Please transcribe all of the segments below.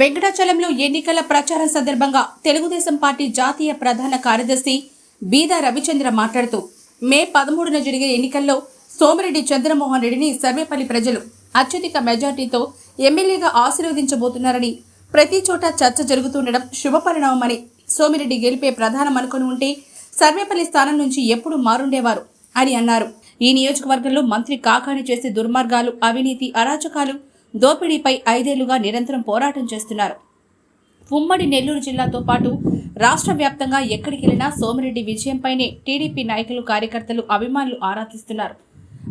వెంకటాచలంలో ఎన్నికల ప్రచారం సందర్భంగా తెలుగుదేశం పార్టీ జాతీయ ప్రధాన కార్యదర్శి బీదా రవిచంద్ర మాట్లాడుతూ మే 13న జరిగే ఎన్నికల్లో సోమిరెడ్డి చంద్రమోహన్ రెడ్డిని సర్వేపల్లి ప్రజలు అత్యధిక మెజార్టీతో ఎమ్మెల్యేగా ఆశీర్వదించబోతున్నారని, ప్రతి చోట చర్చ జరుగుతుండడం శుభపరిణామమని, సోమిరెడ్డి గెలిపే ప్రధానం అనుకుని ఉంటే సర్వేపల్లి స్థానం నుంచి ఎప్పుడు మారుండేవారు అని అన్నారు. ఈ నియోజకవర్గంలో మంత్రి కాకాని చేసే దుర్మార్గాలు, అవినీతి, అరాచకాలు, దోపిడీపై 5 ఏళ్లుగా నిరంతరం పోరాటం చేస్తున్నారు. ఉమ్మడి నెల్లూరు జిల్లాతో పాటు రాష్ట్ర వ్యాప్తంగా ఎక్కడికి వెళ్లినా సోమిరెడ్డి విజయంపైనే టీడీపీ నాయకులు, కార్యకర్తలు, అభిమానులు ఆరాధిస్తున్నారు.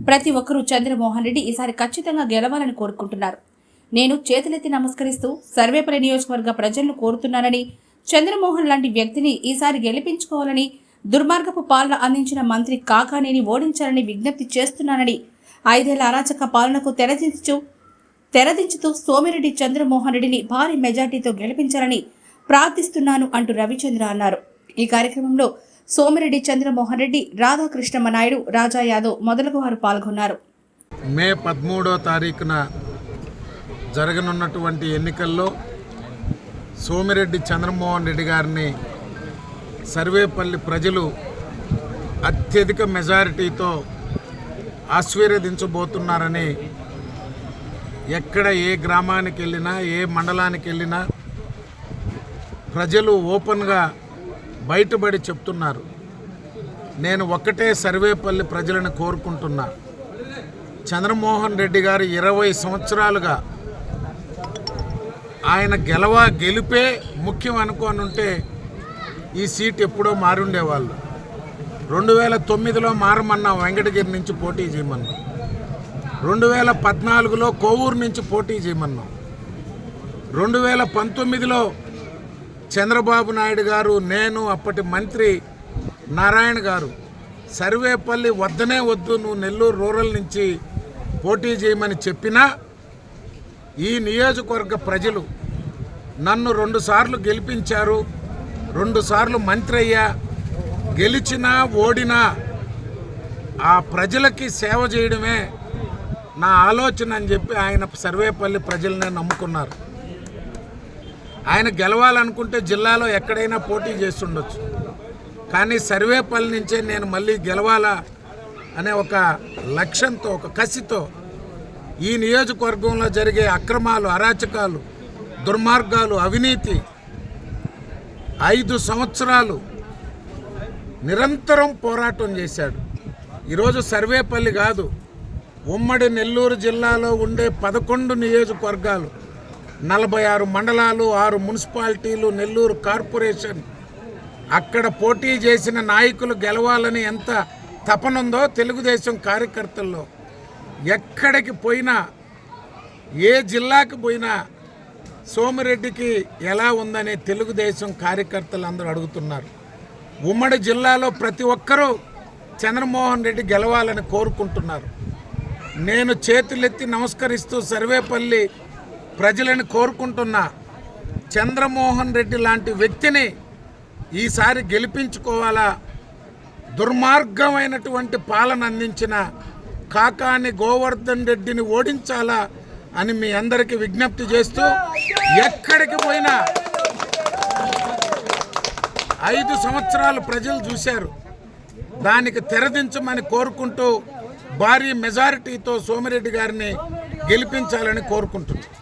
ప్రతి ఒక్కరూ చంద్రమోహన్ రెడ్డి ఈసారి ఖచ్చితంగా గెలవాలని కోరుకుంటున్నారు. నేను చేతులెత్తి నమస్కరిస్తూ సర్వేపల్లి నియోజకవర్గ ప్రజలను కోరుతున్నానని, చంద్రమోహన్ లాంటి వ్యక్తిని ఈసారి గెలిపించుకోవాలని, దుర్మార్గపు పాలన అందించిన మంత్రి కాకానేని ఓడించాలని విజ్ఞప్తి చేస్తున్నానని, 5 ఏళ్ల అరాచక పాలనకు తెరదించుతూ సోమిరెడ్డి చంద్రమోహన్ రెడ్డిని భారీ మెజార్టీతో గెలిపించాలని ప్రార్థిస్తున్నాను అంటూ రవిచంద్ర అన్నారు. ఈ కార్యక్రమంలో సోమిరెడ్డి, చంద్రమోహన్ రెడ్డి, రాధాకృష్ణమ్మ నాయుడు, రాజా యాదవ్ మొదలగు వారు పాల్గొన్నారు. మే 13వ తారీఖున జరగనున్నటువంటి ఎన్నికల్లో సోమిరెడ్డి చంద్రమోహన్ రెడ్డి గారిని సర్వేపల్లి ప్రజలు అత్యధిక మెజారిటీతో ఆశీర్వదించబోతున్నారని ఎక్కడ ఏ గ్రామానికి వెళ్ళినా, ఏ మండలానికి వెళ్ళినా ప్రజలు ఓపెన్గా బయటపడి చెప్తున్నారు. నేను ఒక్కటే సర్వేపల్లి ప్రజలను కోరుకుంటున్నా, చంద్రమోహన్ రెడ్డి గారు 20 సంవత్సరాలుగా ఆయన గెలిపే ముఖ్యం అనుకోని ఉంటే ఈ సీట్ ఎప్పుడో మారుండేవాళ్ళు. 2009లో మారమన్నా, వెంకటగిరి నుంచి పోటీ చేయమన్నాం. 2014లో కోవూరు నుంచి పోటీ చేయమన్నాం. 2019లో చంద్రబాబు నాయుడు గారు, నేను, అప్పటి మంత్రి నారాయణ గారు సర్వేపల్లి వద్దనే వద్దు, నువ్వు నెల్లూరు రూరల్ నుంచి పోటీ చేయమని చెప్పినా ఈ నియోజకవర్గ ప్రజలు నన్ను 2 సార్లు గెలిపించారు. 2 సార్లు మంత్రి అయ్యా. గెలిచినా ఓడినా ఆ ప్రజలకి సేవ చేయడమే నా ఆలోచన అని చెప్పి ఆయన సర్వేపల్లి ప్రజలనే నమ్ముకున్నారు. ఆయన గెలవాలనుకుంటే జిల్లాలో ఎక్కడైనా పోటీ చేస్తుండొచ్చు, కానీ సర్వేపల్లి నుంచే నేను మళ్ళీ గెలవాలా అనే ఒక లక్ష్యంతో, ఒక కసితో ఈ నియోజకవర్గంలో జరిగే అక్రమాలు, అరాచకాలు, దుర్మార్గాలు, అవినీతి 5 సంవత్సరాలు నిరంతరం పోరాటం చేశాడు. ఈరోజు సర్వేపల్లి కాదు, ఉమ్మడి నెల్లూరు జిల్లాలో ఉండే 11 నియోజకవర్గాలు, 46 మండలాలు, 6 మున్సిపాలిటీలు, నెల్లూరు కార్పొరేషన్, అక్కడ పోటీ చేసిన నాయకులు గెలవాలని ఎంత తపనుందో తెలుగుదేశం కార్యకర్తల్లో. ఎక్కడికి పోయినా, ఏ జిల్లాకి పోయినా సోమిరెడ్డికి ఎలా ఉందని తెలుగుదేశం కార్యకర్తలు అందరూ అడుగుతున్నారు. ఉమ్మడి జిల్లాలో ప్రతి ఒక్కరూ చంద్రమోహన్ రెడ్డి గెలవాలని కోరుకుంటున్నారు. నేను చేతులెత్తి నమస్కరిస్తూ సర్వేపల్లి ప్రజలను కోరుకుంటున్నా, చంద్రమోహన్ రెడ్డి లాంటి వ్యక్తిని ఈసారి గెలిపించుకోవాలా. దుర్మార్గమైనటువంటి పాలన అందించిన కాకాని గోవర్ధన్ రెడ్డిని ఓడించాలా అని మీ అందరికీ విజ్ఞప్తి చేస్తూ, ఎక్కడికి పోయినా 5 సంవత్సరాలు ప్రజలు చూశారు, దానికి తెరదించమని కోరుకుంటూ భారీ మెజారిటీతో సోమిరెడ్డి గారిని గెలిపించాలని కోరుకుంటున్నాను.